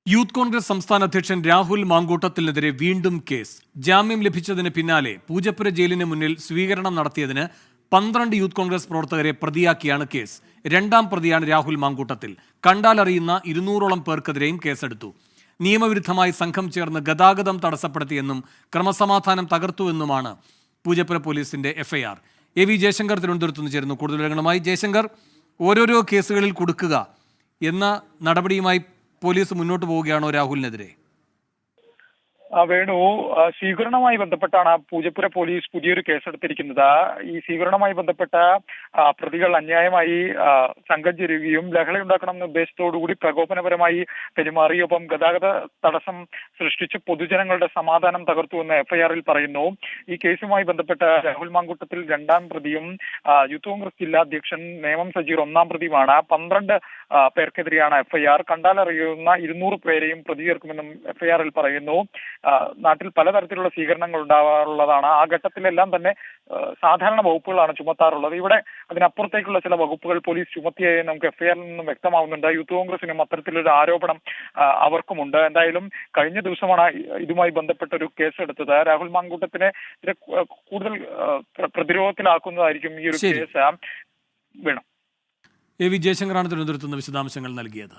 Youth Congress സംസ്ഥാന അധ്യക്ഷൻ രാഹുൽ മാങ്കൂട്ടത്തിനെതിരെ വീണ്ടും കേസ്. ജാമ്യം ലഭിച്ചതിന് പിന്നാലെ പൂജപ്പുര ജയിലിന് മുന്നിൽ സ്വീകരണം നടത്തിയതിന് 12 യൂത്ത് കോൺഗ്രസ് പ്രവർത്തകരെ പ്രതിയാക്കിയാണ് കേസ്. രണ്ടാം പ്രതിയാണ് രാഹുൽ മാങ്കൂട്ടത്തിൽ. കണ്ടാലറിയുന്ന 200ഓളം പേർക്കെതിരെയും കേസെടുത്തു. നിയമവിരുദ്ധമായി സംഘം ചേർന്ന് ഗതാഗതം തടസ്സപ്പെടുത്തിയെന്നും ക്രമസമാധാനം തകർത്തുവെന്നുമാണ് പൂജപ്പുര പോലീസിന്റെ എഫ്ഐആർ. എ വി ജയശങ്കർ തിരുവനന്തപുരത്ത് നിന്ന് ചേരുന്നു കൂടുതൽ വിവരങ്ങളുമായി. ജയശങ്കർ, ഓരോരോ കേസുകളിൽ കൊടുക്കുക എന്ന നടപടിയുമായി പോലീസ് മുന്നോട്ട് പോവുകയാണോ രാഹുലിനെതിരെ? വേണു, സ്വീകരണവുമായി ബന്ധപ്പെട്ടാണ് പൂജപ്പുര പോലീസ് പുതിയൊരു കേസെടുത്തിരിക്കുന്നത്. ഈ സ്വീകരണവുമായി ബന്ധപ്പെട്ട പ്രതികൾ അന്യായമായി സംഘം ചേരുകയും ലഹളയുണ്ടാക്കണം എന്ന ഉദ്ദേശത്തോടുകൂടി പ്രകോപനപരമായി പെരുമാറിയൊപ്പം ഗതാഗത തടസ്സം സൃഷ്ടിച്ച് പൊതുജനങ്ങളുടെ സമാധാനം തകർത്തുവെന്ന് എഫ്ഐആറിൽ പറയുന്നു. ഈ കേസുമായി ബന്ധപ്പെട്ട രാഹുൽ മാങ്കൂട്ടത്തിൽ രണ്ടാം പ്രതിയും യൂത്ത് കോൺഗ്രസ് ജില്ലാ അധ്യക്ഷൻ നേമം സജീർ ഒന്നാം പ്രതിയുമാണ്. 12 പേർക്കെതിരെയാണ് എഫ്ഐആർ. കണ്ടാലറിയുന്ന 200 പേരെയും പ്രതി ചേർക്കുമെന്നും എഫ്ഐആറിൽ പറയുന്നു. നാട്ടിൽ പലതരത്തിലുള്ള സ്വീകരണങ്ങൾ ഉണ്ടാവാറുള്ളതാണ്. ആ ഘട്ടത്തിലെല്ലാം തന്നെ സാധാരണ വകുപ്പുകളാണ് ചുമത്താറുള്ളത്. ഇവിടെ അതിനപ്പുറത്തേക്കുള്ള ചില വകുപ്പുകൾ പോലീസ് ചുമത്തിയായി നമുക്ക് എഫ്ഐആറിൽ നിന്നും വ്യക്തമാവുന്നുണ്ട്. യൂത്ത് കോൺഗ്രസിനും അത്തരത്തിലൊരു ആരോപണം അവർക്കുമുണ്ട്. എന്തായാലും കഴിഞ്ഞ ദിവസമാണ് ഇതുമായി ബന്ധപ്പെട്ട ഒരു കേസ് എടുത്തത്. രാഹുൽ മാങ്കൂട്ടത്തിനെ കൂടുതൽ പ്രതിരോധത്തിലാക്കുന്നതായിരിക്കും ഈ ഒരു കേസ്. വേണം. എ വി ജയശങ്കറാണ് തിരുവനന്തപുരത്ത് നിന്ന് വിശദാംശങ്ങൾ നൽകിയത്.